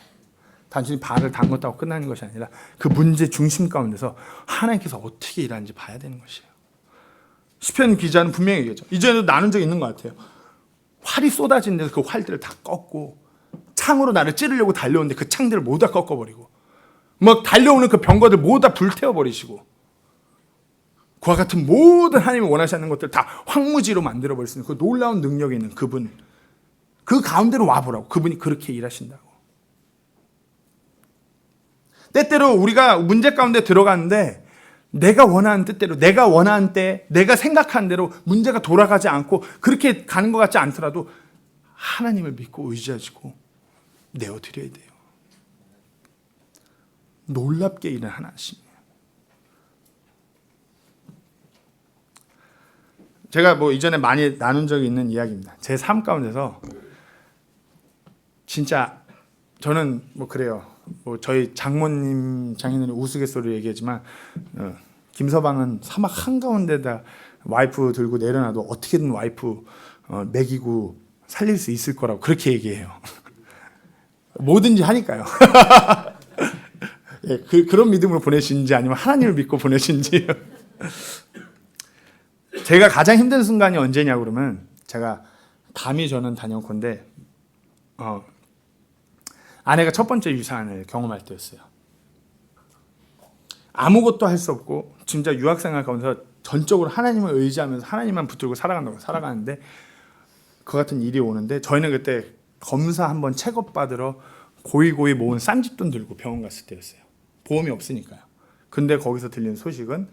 단순히 발을 담궜다고 끝나는 것이 아니라 그 문제 중심 가운데서 하나님께서 어떻게 일하는지 봐야 되는 것이에요. 시편 기자는 분명히 얘기했죠. 이전에도 나눈 적이 있는 것 같아요. 활이 쏟아진 데서 그 활들을 다 꺾고 창으로 나를 찌르려고 달려오는데 그 창들을 모두 다 꺾어버리고 막 달려오는 그 병거들 모두 다 불태워버리시고 그와 같은 모든 하나님이 원하시는 것들 다 황무지로 만들어버릴 수 있는 그 놀라운 능력이 있는 그분, 그 가운데로 와보라고. 그분이 그렇게 일하신다고. 때때로 우리가 문제 가운데 들어가는데 내가 원하는 뜻대로, 내가 원하는 때, 내가 생각한 대로 문제가 돌아가지 않고 그렇게 가는 것 같지 않더라도 하나님을 믿고 의지하시고 내어드려야 돼요. 놀랍게 일은 하나님이에요. 제가 뭐 이전에 많이 나눈 적이 있는 이야기입니다. 제 삶 가운데서 진짜 저는 뭐 그래요. 뭐 저희 장모님, 장인어른 우스갯소리로 얘기하지만 김서방은 사막 한가운데다 와이프 들고 내려놔도 어떻게든 와이프 먹이고 살릴 수 있을 거라고 그렇게 얘기해요. 뭐든지 하니까요. 예, 그런 믿음으로 보내신지 아니면 하나님을 믿고 보내신지. 제가 가장 힘든 순간이 언제냐고 그러면 제가 감히 저는 단연컨대 아내가 첫 번째 유산을 경험할 때였어요. 아무것도 할 수 없고 진짜 유학생활 가면서 전적으로 하나님을 의지하면서 하나님만 붙들고 살아가는데 그 같은 일이 오는데 저희는 그때 검사 한번 체크업 받으러 고이 모은 싼집돈 들고 병원 갔을 때였어요. 보험이 없으니까요. 근데 거기서 들린 소식은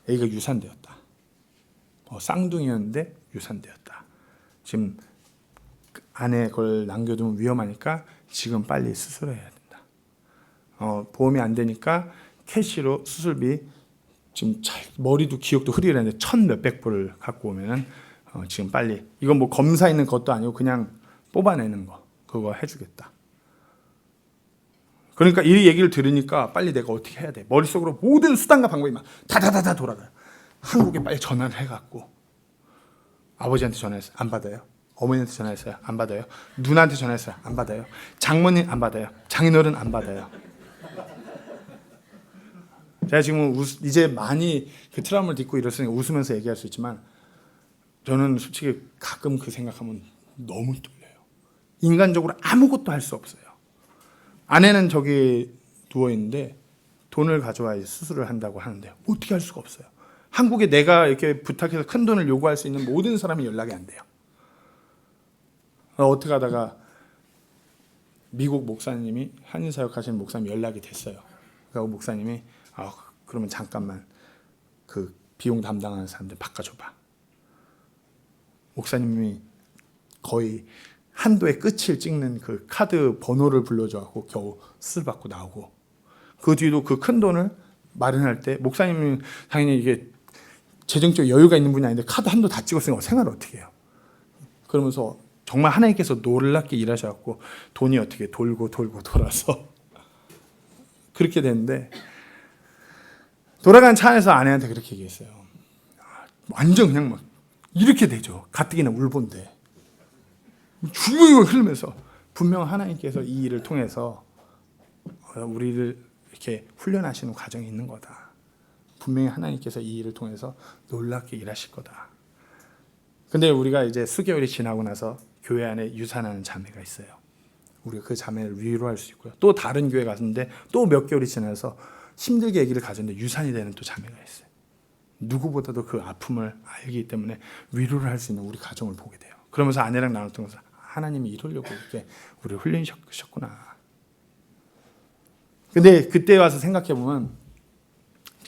애가 유산되었다. 쌍둥이였는데 유산되었다. 지금 안에 그걸 남겨두면 위험하니까 지금 빨리 수술해야 된다. 보험이 안 되니까 캐시로 수술비 지금 머리도 기억도 흐리는데 1,000몇백 불을 갖고 오면은 지금 빨리 이건 뭐 검사 있는 것도 아니고 그냥 뽑아내는 거 그거 해주겠다. 그러니까 이 얘기를 들으니까 빨리 내가 어떻게 해야 돼. 머릿속으로 모든 수단과 방법이 막 다다다다 돌아가요. 한국에 빨리 전화를 해갖고 아버지한테 전화했어요. 안 받아요. 어머니한테 전화했어요. 안 받아요. 누나한테 전화했어요. 안 받아요. 장모님 안 받아요. 장인어른 안 받아요. 제가 지금 이제 많이 그 트라우마를 딛고 이랬으니까 웃으면서 얘기할 수 있지만 저는 솔직히 가끔 그 생각하면 너무 떨려요. 인간적으로 아무것도 할 수 없어요. 아내는 저기 누워 있는데 돈을 가져와야 수술을 한다고 하는데 어떻게 할 수가 없어요. 한국에 내가 이렇게 부탁해서 큰 돈을 요구할 수 있는 모든 사람이 연락이 안 돼요. 어떻게 하다가 미국 목사님이 한인사역 하시는 목사님 연락이 됐어요. 그리고 목사님이 그러면 잠깐만 그 비용 담당하는 사람들 바꿔줘봐. 목사님이 거의 한도의 끝을 찍는 그 카드 번호를 불러줘갖고 겨우 수술 받고 나오고, 그 뒤로 그 큰 돈을 마련할 때 목사님은 당연히 이게 재정적 여유가 있는 분이 아닌데 카드 한도 다 찍었으니까 생활을 어떻게 해요. 그러면서 정말 하나님께서 놀랍게 일하셔갖고 돈이 어떻게 돌고 돌아서 그렇게 됐는데, 돌아간 차 안에서 아내한테 그렇게 얘기했어요. 완전 그냥 막 이렇게 되죠. 가뜩이나 울본데 주먹을 흐르면서 분명 하나님께서 이 일을 통해서 우리를 이렇게 훈련하시는 과정이 있는 거다. 분명히 하나님께서 이 일을 통해서 놀랍게 일하실 거다. 근데 우리가 이제 수개월이 지나고 나서 교회 안에 유산하는 자매가 있어요. 우리가 그 자매를 위로할 수 있고요. 또 다른 교회 갔는데 또 몇 개월이 지나서 힘들게 아기를 가졌는데 유산이 되는 또 자매가 있어요. 누구보다도 그 아픔을 알기 때문에 위로를 할 수 있는 우리 가정을 보게 돼요. 그러면서 아내랑 나눴던 것은 하나님이 이러려고 이렇게 우리를 훈련시켰구나. 근데 그때 와서 생각해 보면,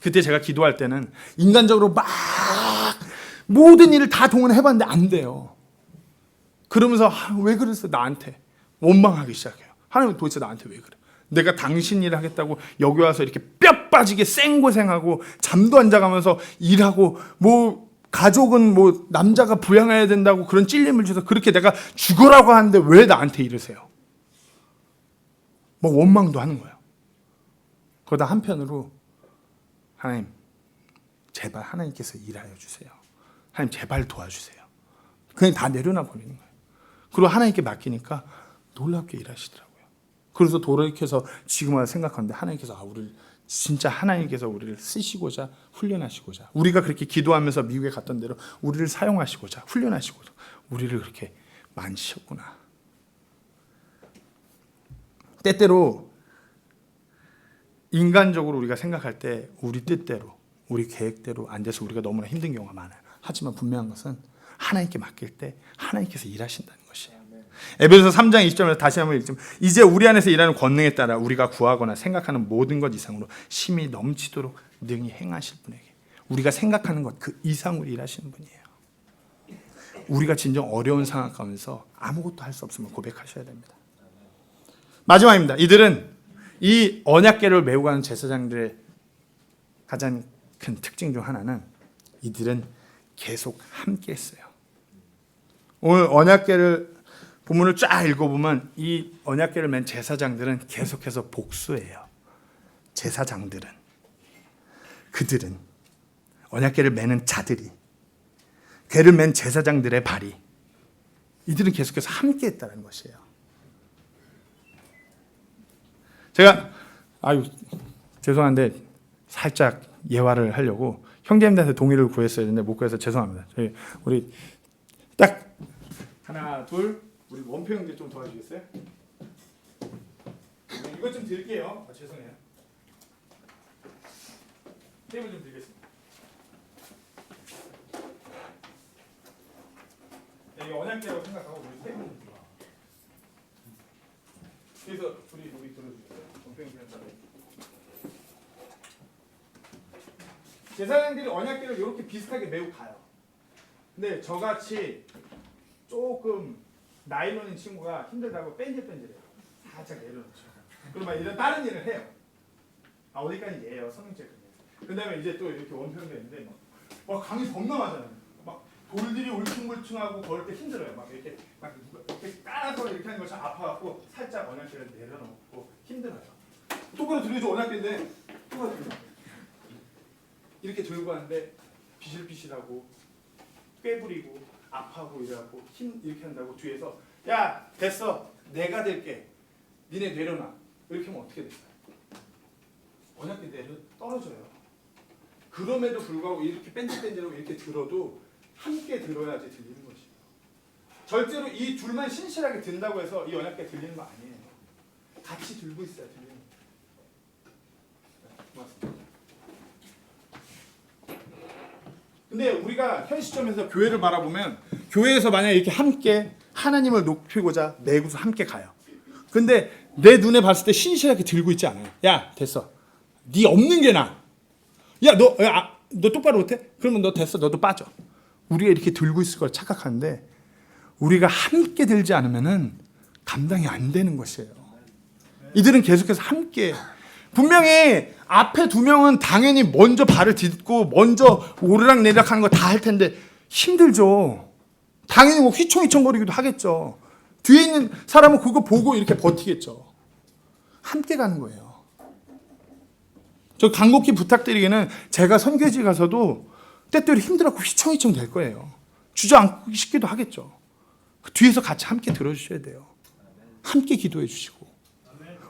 그때 제가 기도할 때는 인간적으로 막 모든 일을 다 동원해봤는데 안 돼요. 그러면서 왜 그랬어 나한테 원망하기 시작해요. 하나님 도대체 나한테 왜 그래? 내가 당신 일 하겠다고 여기 와서 이렇게 뼈 빠지게 생고생하고 잠도 안 자가면서 일하고, 뭐 가족은 뭐 남자가 부양해야 된다고 그런 찔림을 줘서 그렇게 내가 죽으라고 하는데 왜 나한테 이러세요? 뭐 원망도 하는 거예요. 그러다 한편으로 하나님 제발 하나님께서 일하여 주세요. 하나님 제발 도와주세요. 그냥 다 내려놔 버리는 거예요. 그리고 하나님께 맡기니까 놀랍게 일하시더라고요. 그래서 돌이켜서 지금 와서 생각하는데 하나님께서 우리를 진짜 하나님께서 우리를 쓰시고자 훈련하시고자, 우리가 그렇게 기도하면서 미국에 갔던 대로 우리를 사용하시고자 훈련하시고자 우리를 그렇게 만지셨구나. 때때로 인간적으로 우리가 생각할 때 우리 뜻대로 우리 계획대로 안 돼서 우리가 너무나 힘든 경우가 많아요. 하지만 분명한 것은 하나님께 맡길 때 하나님께서 일하신다는 것이에요. 에베소서 3장 20절에서 다시 한번 읽지만, 이제 우리 안에서 일하는 권능에 따라 우리가 구하거나 생각하는 모든 것 이상으로 힘이 넘치도록 능히 행하실 분에게, 우리가 생각하는 것 그 이상으로 일하시는 분이에요. 우리가 진정 어려운 상황 가운데서 아무것도 할 수 없음을 고백하셔야 됩니다. 마지막입니다. 이들은 이 언약궤를 메고 가는 제사장들의 가장 큰 특징 중 하나는 이들은 계속 함께 했어요. 오늘 언약궤를 본문을 쫙 읽어보면 이 언약궤를 맨 제사장들은 계속해서 복수해요. 제사장들은, 그들은, 언약궤를 매는 자들이, 궤를 맨 제사장들의 발이, 이들은 계속해서 함께 했다는 것이에요. 제가 죄송한데 살짝 예화를 하려고 형제님들한테 동의를 구했어야 했는데 못 구해서 죄송합니다. 우리 딱 하나 둘, 우리 원표 형제 좀 도와주겠어요? 이것 좀 드릴게요. 죄송해요. 테이블 좀 드리겠습니다. 이게 언약궤라고 생각하고 우리 테이블 좀 드려. 그래서 우리 들어주세요. 원표 형제한테. 제사장들이 언약궤를 이렇게 비슷하게 메고 가요. 근데 저같이 조금 나이론인 친구가 힘들다고 뺀질뺀질해요. 살짝 내려놓죠. 그럼 막 이런 다른 일을 해요. 어디까지 예요, 성경책. 그 다음에 이제 또 이렇게 원평도 있는데 막 강이 겁나 많잖아요. 막 돌들이 울퉁불퉁하고 걸을 때 힘들어요. 막 이렇게 깔아서 이렇게 하는 것처럼 아파갖고 살짝 언약궤를 내려놓고 힘들어요. 똑바로 들려줘 언약궤인데 똑바로 들려. 이렇게 들고 하는데 비실비실하고 꾀부리고 아파하고 이래갖고 힘 이렇게 한다고 뒤에서 야 됐어 내가 될게 니네 내려놔 이렇게 하면 어떻게 될까요? 언약궤 내려 떨어져요. 그럼에도 불구하고 이렇게 뺀질뺀질하고 이렇게 들어도 함께 들어야지 들리는 것이에요. 절대로 이 둘만 신실하게 든다고 해서 이 언약궤 들리는 거 아니에요. 같이 들고 있어야 들리는 거예요. 고맙습니다. 근데 우리가 현 시점에서 교회를 바라보면 교회에서 만약에 이렇게 함께 하나님을 높이고자 매고서 함께 가요. 근데 내 눈에 봤을 때 신실하게 들고 있지 않아요. 야 됐어. 네 없는 게 나아. 야 너 똑바로 못해? 그러면 너 됐어. 너도 빠져. 우리가 이렇게 들고 있을 걸 착각하는데 우리가 함께 들지 않으면은 감당이 안 되는 것이에요. 이들은 계속해서 함께 분명히 앞에 두 명은 당연히 먼저 발을 딛고 먼저 오르락내리락 하는 거 다 할 텐데 힘들죠. 당연히 뭐 휘청휘청거리기도 하겠죠. 뒤에 있는 사람은 그거 보고 이렇게 버티겠죠. 함께 가는 거예요. 저 간곡히 부탁드리기는 제가 선교지 가서도 때때로 힘들었고 휘청휘청 될 거예요. 주저앉기 싶기도 하겠죠. 뒤에서 같이 함께 들어주셔야 돼요. 함께 기도해 주시고.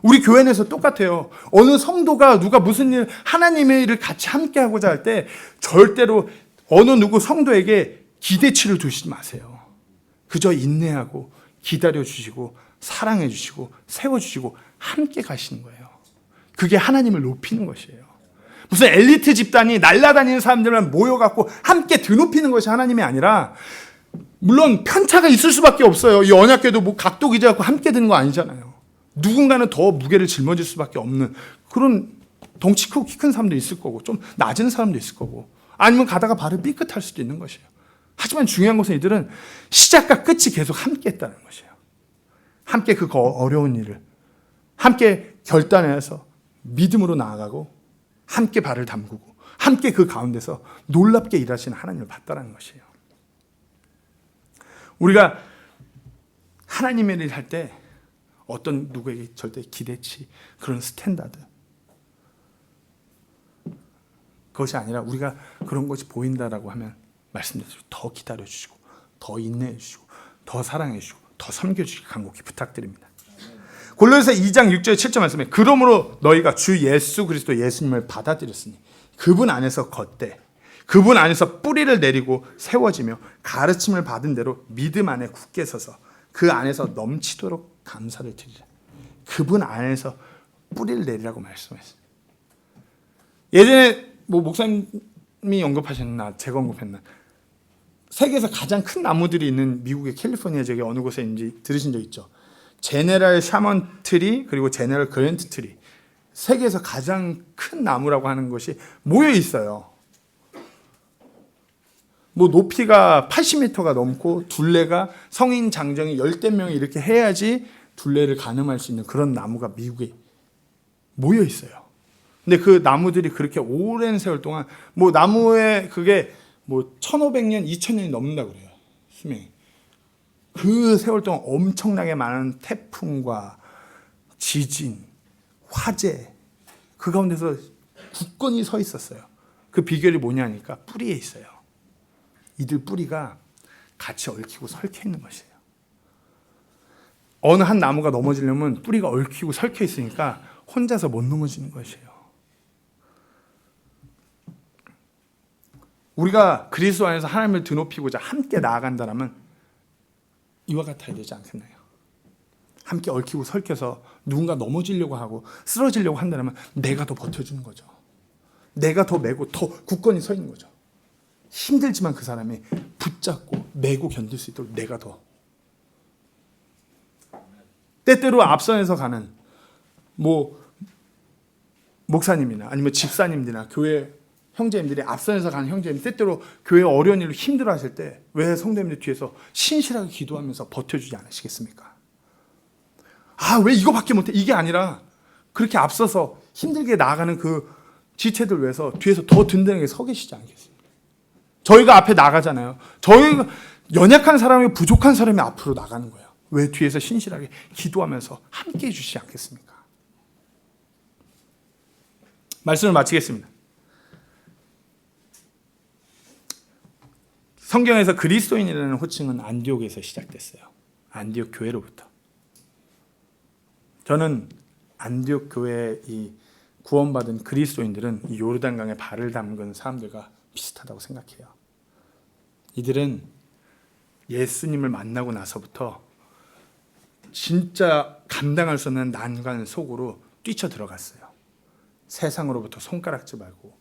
우리 교회 내에서 똑같아요. 어느 성도가 누가 무슨 일, 하나님의 일을 같이 함께 하고자 할 때 절대로 어느 누구 성도에게 기대치를 두시지 마세요. 그저 인내하고 기다려 주시고 사랑해 주시고 세워 주시고 함께 가시는 거예요. 그게 하나님을 높이는 것이에요. 무슨 엘리트 집단이 날아다니는 사람들만 모여갖고 함께 드높이는 것이 하나님이 아니라 물론 편차가 있을 수밖에 없어요. 이 언약궤도 뭐 각도 기재하고 함께 드는 거 아니잖아요. 누군가는 더 무게를 짊어질 수밖에 없는 그런 덩치 크고 키 큰 사람도 있을 거고 좀 낮은 사람도 있을 거고 아니면 가다가 발을 삐끗할 수도 있는 것이에요. 하지만 중요한 것은 이들은 시작과 끝이 계속 함께 했다는 것이에요. 함께 그 어려운 일을 함께 결단해서 믿음으로 나아가고 함께 발을 담그고 함께 그 가운데서 놀랍게 일하시는 하나님을 봤다는 것이에요. 우리가 하나님의 일을 할 때 어떤 누구에게 절대 기대치 그런 스탠다드 그것이 아니라 우리가 그런 것이 보인다라고 하면 말씀드렸죠. 더 기다려주시고 더 인내해주시고 더 사랑해주시고 더 섬겨주시기 간곡히 부탁드립니다. 골로새 2장 6절 7절 말씀에 그러므로 너희가 주 예수 그리스도 예수님을 받아들였으니 그분 안에서 걷되 그분 안에서 뿌리를 내리고 세워지며 가르침을 받은 대로 믿음 안에 굳게 서서 그 안에서 넘치도록 감사를 드리라. 그분 안에서 뿌리를 내리라고 말씀했어요. 예전에 뭐 목사님이 언급하셨나 제가 언급했나 세계에서 가장 큰 나무들이 있는 미국의 캘리포니아 지역의 어느 곳에인지 들으신 적 있죠? 제네럴 샤먼 트리 그리고 제네럴 그랜트 트리 세계에서 가장 큰 나무라고 하는 것이 모여 있어요. 뭐 높이가 80m가 넘고 둘레가 성인 장정이 10대 명이 이렇게 해야지 둘레를 가늠할 수 있는 그런 나무가 미국에 모여 있어요. 근데 그 나무들이 그렇게 오랜 세월 동안 뭐 나무에 그게 뭐 1500년, 2000년이 넘는다고 그래요. 수명이. 그 세월 동안 엄청나게 많은 태풍과 지진, 화재 그 가운데서 굳건히 서 있었어요. 그 비결이 뭐냐니까 뿌리에 있어요. 이들 뿌리가 같이 얽히고 설켜 있는 것이에요. 어느 한 나무가 넘어지려면 뿌리가 얽히고 설켜 있으니까 혼자서 못 넘어지는 것이에요. 우리가 그리스도 안에서 하나님을 드높이고자 함께 나아간다면 이와 같아야 되지 않겠나요? 함께 얽히고 설켜서 누군가 넘어지려고 하고 쓰러지려고 한다면 내가 더 버텨주는 거죠. 내가 더 메고 더 굳건히 서 있는 거죠. 힘들지만 그 사람이 붙잡고 메고 견딜 수 있도록 내가 더. 때때로 앞선에서 가는 뭐 목사님이나 아니면 집사님들이나 교회 형제님들이 앞선에서 가는 형제님 때때로 교회 어려운 일로 힘들어하실 때 왜 성도님들 뒤에서 신실하게 기도하면서 버텨주지 않으시겠습니까? 아, 왜 이거밖에 못해? 이게 아니라 그렇게 앞서서 힘들게 나아가는 그 지체들 위해서 뒤에서 더 든든하게 서 계시지 않겠습니까? 저희가 앞에 나가잖아요. 저희가 연약한 사람이 부족한 사람이 앞으로 나가는 거예요. 왜 뒤에서 신실하게 기도하면서 함께 해주시지 않겠습니까? 말씀을 마치겠습니다. 성경에서 그리스도인이라는 호칭은 안디옥에서 시작됐어요. 안디옥 교회로부터. 저는 안디옥 교회의 이 구원받은 그리스도인들은 이 요르단강에 발을 담근 사람들과 비슷하다고 생각해요. 이들은 예수님을 만나고 나서부터 진짜 감당할 수 없는 난관 속으로 뛰쳐 들어갔어요. 세상으로부터 손가락질 받고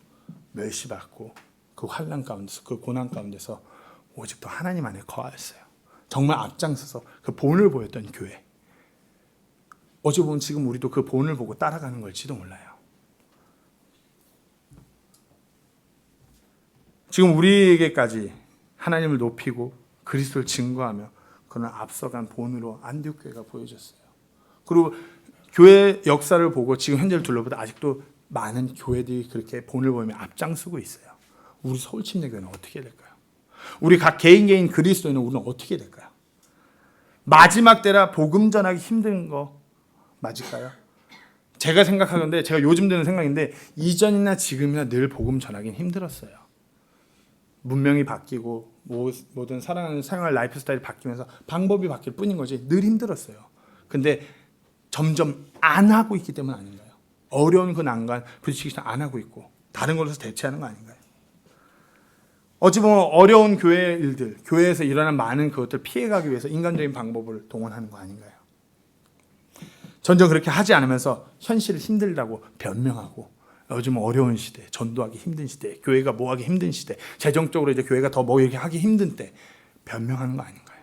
멸시받고 그 환난 가운데서, 그 고난 가운데서 오직 또 하나님 안에 거하였어요. 정말 앞장서서 그 본을 보였던 교회. 어찌 보면 지금 우리도 그 본을 보고 따라가는 걸지도 몰라요. 지금 우리에게까지 하나님을 높이고 그리스도를 증거하며 그는 앞서간 본으로 안디옥교회가 보여졌어요. 그리고 교회 역사를 보고 지금 현재를 둘러보다 아직도 많은 교회들이 그렇게 본을 보이며 앞장서고 있어요. 우리 서울침례교회는 어떻게 될까요? 우리 각 개인 그리스도인은 우리는 어떻게 될까요? 마지막 때라 복음 전하기 힘든 거 맞을까요? 제가 생각하건데, 제가 요즘 드는 생각인데, 이전이나 지금이나 늘 복음 전하기는 힘들었어요. 문명이 바뀌고 모든 사랑하는 생활 라이프 스타일이 바뀌면서 방법이 바뀔 뿐인 거지 늘 힘들었어요. 근데 점점 안 하고 있기 때문 아닌가요? 어려운 그 난관 부딪히기 전에 안 하고 있고 다른 걸로 대체하는 거 아닌가요? 어찌 보면 어려운 교회 일들, 교회에서 일어나는 많은 그것들 피해가기 위해서 인간적인 방법을 동원하는 거 아닌가요? 전혀 그렇게 하지 않으면서 현실을 힘들다고 변명하고, 요즘 어려운 시대, 전도하기 힘든 시대, 교회가 뭐하기 힘든 시대, 재정적으로 이제 교회가 더 뭐 이렇게 하기 힘든 때 변명하는 거 아닌가요?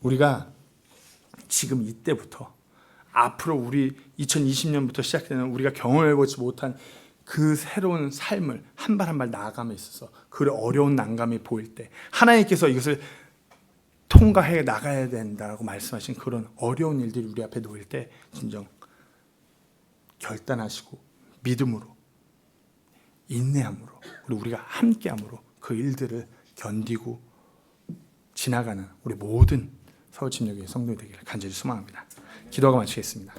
우리가 지금 이때부터 앞으로 우리 2020년부터 시작되는 우리가 경험해보지 못한 그 새로운 삶을 한 발 한 발 나아감에 있어서 그 어려운 난감이 보일 때 하나님께서 이것을 통과해 나가야 된다고 말씀하신 그런 어려운 일들이 우리 앞에 놓일 때 진정 결단하시고 믿음으로 인내함으로 우리가 함께함으로 그 일들을 견디고 지나가는 우리 모든 서울침례교회 성도이 되기를 간절히 소망합니다. 기도하고 마치겠습니다.